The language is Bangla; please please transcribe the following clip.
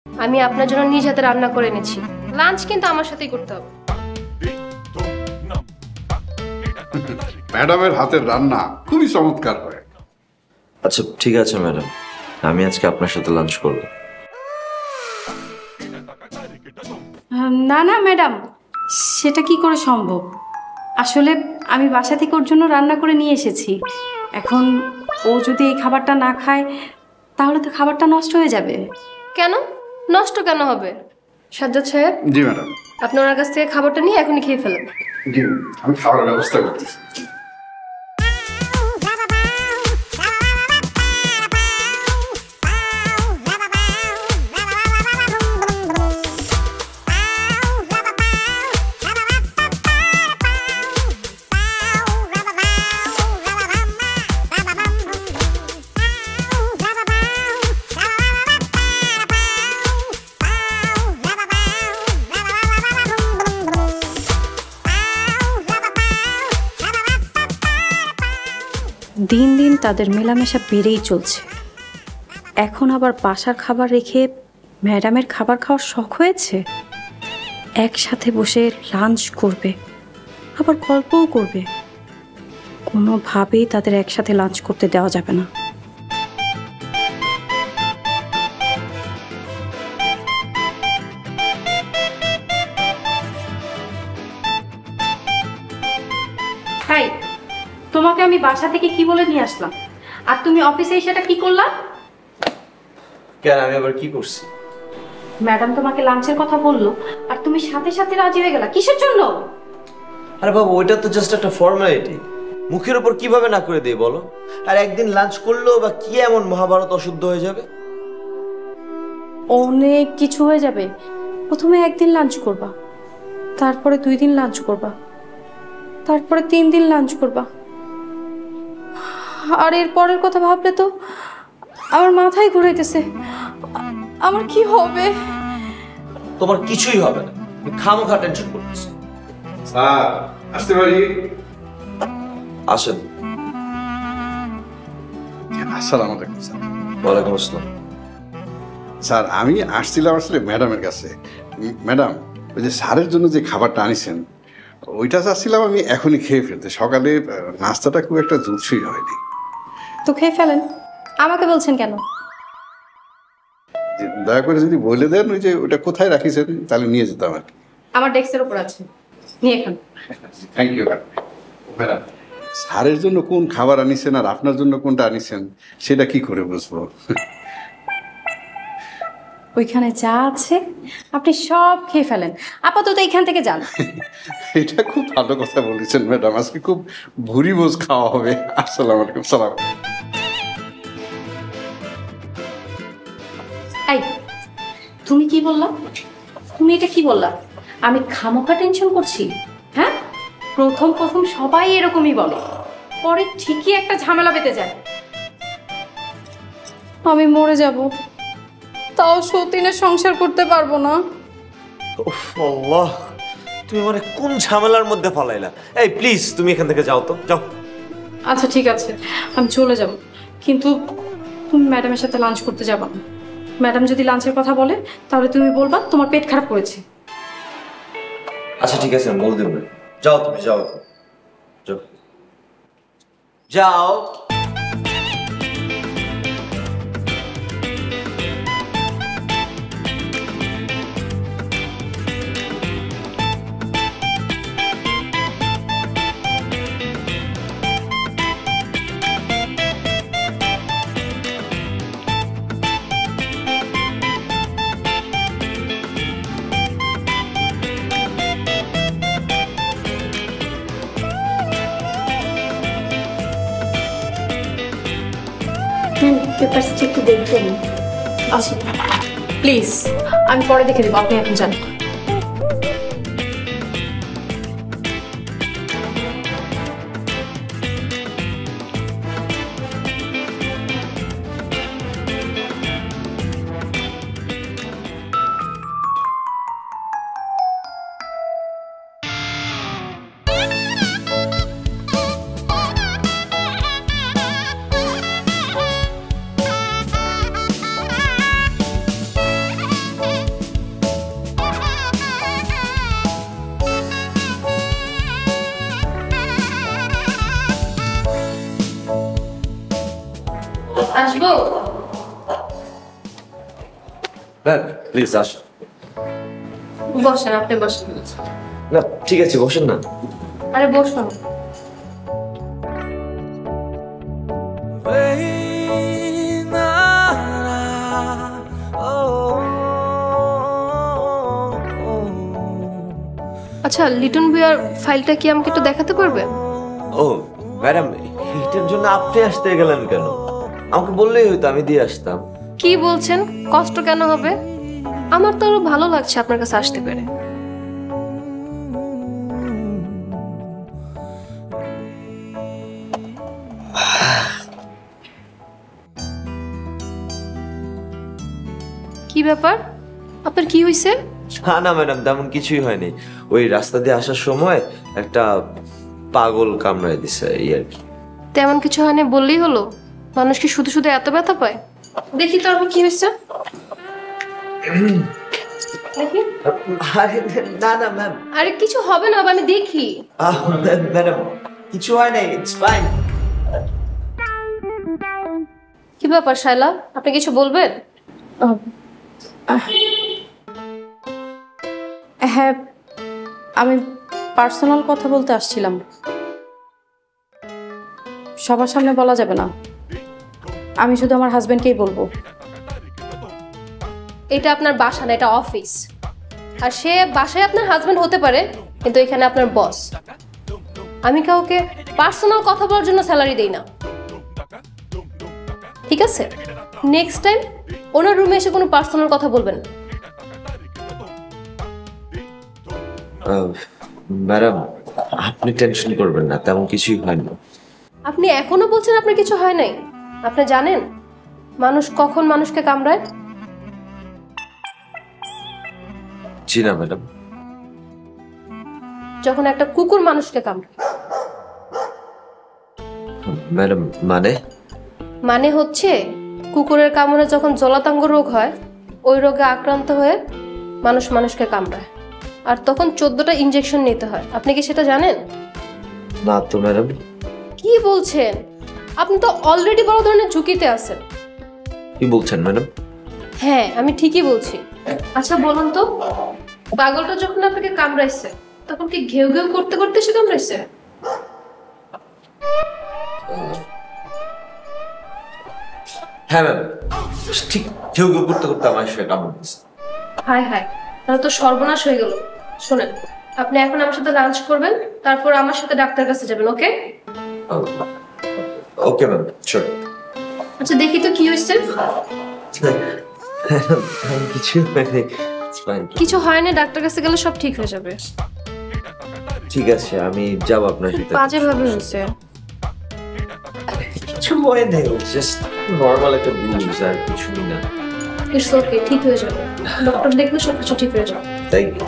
আমি আপনার জন্য নিজ হাতে রান্না করে এনেছি। লাঞ্চ কিন্তু আমার সাথেই করতে হবে। ম্যাডামের হাতের রান্না খুবই চমৎকার হয়। আচ্ছা ঠিক আছে ম্যাডাম, আমি আজকে আপনার সাথে লাঞ্চ করব। না না ম্যাডাম, সেটা কি করে সম্ভব? আসলে আমি বাসা থেকে ওর জন্য রান্না করে নিয়ে এসেছি। এখন ও যদি এই খাবারটা না খায় তাহলে তো খাবারটা নষ্ট হয়ে যাবে। কেন নষ্ট কেন হবে? সাজ্জাদ সাহেব, জি ম্যাডাম। আপনি ওনার কাছ থেকে খাবারটা নিয়ে এখনই খেয়ে ফেলেন। জি, আমি খাওয়ার ব্যবস্থা করতেছি। দিন দিন তাদের মেলামেশা বেড়েই চলছে। এখন আবার বাসার খাবার রেখে ম্যাডামের খাবার খাওয়ার শখ হয়েছে। একসাথে বসে লাঞ্চ করবে, আবার গল্পও করবে। কোনোভাবেই তাদের একসাথে লাঞ্চ করতে দেওয়া যাবে না। হাই, তোমাকে আমি বাসা থেকে কি বলে নিয়ে আসলাম, আর তুমি অফিসে সেটা কি করলা? কেন, আমি আবার কি করছি? ম্যাডাম তোমাকে লাঞ্চের কথা বললো আর তুমি সাথে সাথে রাজি হয়ে গেলা, কিসের জন্য? আরে বাবা, ওইটা তো জাস্ট একটা ফর্মালিটি। মুখের উপর কিভাবে না করে দেই বলো? আর একদিন লাঞ্চ করলেও বা কি এমন মহাভারত অশুদ্ধ হয়ে যাবে? অনেক কিছু হয়ে যাবে। প্রথমে একদিন লাঞ্চ করবা, তারপরে 2 দিন লাঞ্চ করবা, তারপরে 3 দিন লাঞ্চ করবা। আর এর পরের কথা ভাবলে তো আমার মাথায় ঘুরাইতেছে। আমার কি হবে? তোমার কিছুই হবে না, তুমি খামোখা টেনশন করতেছো। স্যার, আসতে পারি? আসেন। আসসালামু আলাইকুম স্যার। ওয়ালাইকুম আসসালাম। স্যার, আমি আসছিলাম আসলে ম্যাডামের কাছে। ম্যাডাম, ওই যে স্যারের জন্য যে খাবারটা আনিছেন ওইটা চাচ্ছিলাম আমি এখনই খেয়ে ফেলতে। সকালে নাস্তাটা খুব একটা জুৎসই হয়নি। তো খেয়ে ফেলেন, আমাকে বলছেন কেন? দয়া করে যদি বলে দেন ওই যে ওটা কোথায় রাখিছেন তাহলে নিয়ে যেতাম আর কি। আমার ডেস্কের উপর আছে, নিয়ে খান। Thank you madam. স্যারের জন্য কোন খাবার আনিছেন আর আপনার জন্য কোনটা আনিছেন সেটা কি করে বুঝবো? ওইখানে যা আছে আপনি সব খেয়ে ফেলেন, আপাতত এইখান থেকে যান। এটা খুব ভালো কথা বলেছেন ম্যাডাম, আজকে খুব ভুরি ভোজ খাওয়া হবে। আসসালামু আলাইকুম। সালাম। এই, তুমি কি বললা? তুমি এটা কি বললা? আমি খামোখা টেনশন করছি? হ্যাঁ, প্রথম প্রথম সবাই এরকমই বলো, পরে ঠিকই একটা ঝামেলা পেতে যায়। আমি মরে যাব, তাও সতীনের সংসার করতে পারবো না। উফ আল্লাহ, তুমি মানে কোন ঝামেলার মধ্যে ফালাইলা? এই প্লিজ তুমি এখান থেকে যাও তো, যাও। আচ্ছা ঠিক আছে, আমি চলে যাব, কিন্তু তুমি ম্যাডামের সাথে লাঞ্চ করতে যাবা না। ম্যাডাম যদি লাঞ্চের কথা বলে তাহলে তুমি বলবা তোমার পেট খারাপ করেছে। আচ্ছা ঠিক আছে, আমি বল দেব। যাও, তুমি যাও, যাও যাও। পেপারসটা একটু দেখবেন? আচ্ছা প্লিজ, আমি পরে দেখে দেবো, আপনি এখন যান। আসবো? ম্যাম প্লিজ আস। বসেন, আপনি বসেন। না ঠিক আছে, বসেন না। আরে বসুন। আচ্ছা, লিটন ভাইয়ার ফাইলটা কি আমাকে একটু দেখাতে পারবেন? ও ম্যাডাম, এটার জন্য আপনি আসতে গেলেন কেন? আমাকে বললেই হয়তো, আমি দিয়ে আসতাম। কি বলছেন? কষ্ট কেন হবে? আমার তো আরো ভালো লাগছে আপনার কাছে আসতে পেরে। কি ব্যাপার, আপনার কি হয়েছে? না না ম্যাডাম, তেমন কিছুই হয়নি। ওই রাস্তা দিয়ে আসার সময় একটা পাগল কামড়ায় দিছে, এই আর কি। তেমন কিছু হয়নি বললেই হলো? মানুষ কি শুধু শুধু এত ব্যথা পায়? দেখি তো আমি কি হয়েছে। দেখি। আরে না না ম্যাম, আরে কিছু হবে না, আমি দেখি। ম্যাডাম কিছু হয় নাই, ইটস ফাইন। কি ব্যাপার শায়লা, আপনি কিছু বলবেন? হ্যাঁ, আমি পার্সোনাল কথা বলতে আসছিলাম। সবার সামনে বলা যাবে না, আমি শুধু আমার হাজবেন্ডকেই বলবো। এটা আপনার বাসা না, এটা অফিস। আর সে বাসায় আপনার হাজবেন্ড হতে পারে, কিন্তু এখানে আপনার বস। আমি কাউকে পার্সোনাল কথা বলার জন্য স্যালারি দেই না, ঠিক আছে? নেক্সট টাইম ওনার রুমে এসে কোনো পার্সোনাল কথা বলবেন না। ম্যাডাম আপনি টেনশন করবেন না, তেমন কিছুই হয়নি। আপনি এখনো বলছেন আপনার কিছু হয় নাই? আপনি জানেন মানুষ কখন মানুষকে কামড়ায়? জি না ম্যাডাম। যখন একটা কুকুর মানুষকে কামড়ায়। ম্যাডাম মানে? মানে হচ্ছে কুকুরের কামড়ে যখন জলাতঙ্ক রোগ হয়, ওই রোগে আক্রান্ত হয়ে মানুষ মানুষকে কামড়ায়, আর তখন 14টা ইনজেকশন নিতে হয়। আপনি কি সেটা জানেন? না তো ম্যাডাম। কি বলছেন? আপনি তো অলরেডি বড় ধরনের ঝুঁকিতে আছেন। কি বলছেন ম্যাডাম? হ্যাঁ, আমি ঠিকই বলছি। আচ্ছা বলুন তো, পাগলটা যখন আপনাকে কামড়াইছে তখন কি ঘেউ ঘেউ করতে করতে সে কামড়াইছে? হ্যাঁ ম্যাম, ঠিক কেউ কেউ করতে করতে আমার সঙ্গে কামড় দিচ্ছে। হায় হায়, তাহলে তো সর্বনাশ হয়ে গেল। শোনেন, আপনি এখন আমার সাথে লাঞ্চ করবেন, তারপর আমার সাথে ডাক্তার কাছে যাবেন, ওকে? Okay ma'am, sure. আচ্ছা দেখি তো কি হয়েছে। কিছু হয়নি, কিছু হয় না, ডাক্তার কাছে গেলে সব ঠিক হয়ে যাবে। ঠিক আছে, আমি যাব আপনার সাথে। বাজে ভাবে হয়েছে। কিছু হয় নাই, জাস্ট নরমাল একটা ব্লুজ, আর কিছুই না। ইটস ওকে, ঠিক হয়ে যাবে। ডক্টর দেখলে সবকিছু ঠিক হয়ে যাবে। Thank you.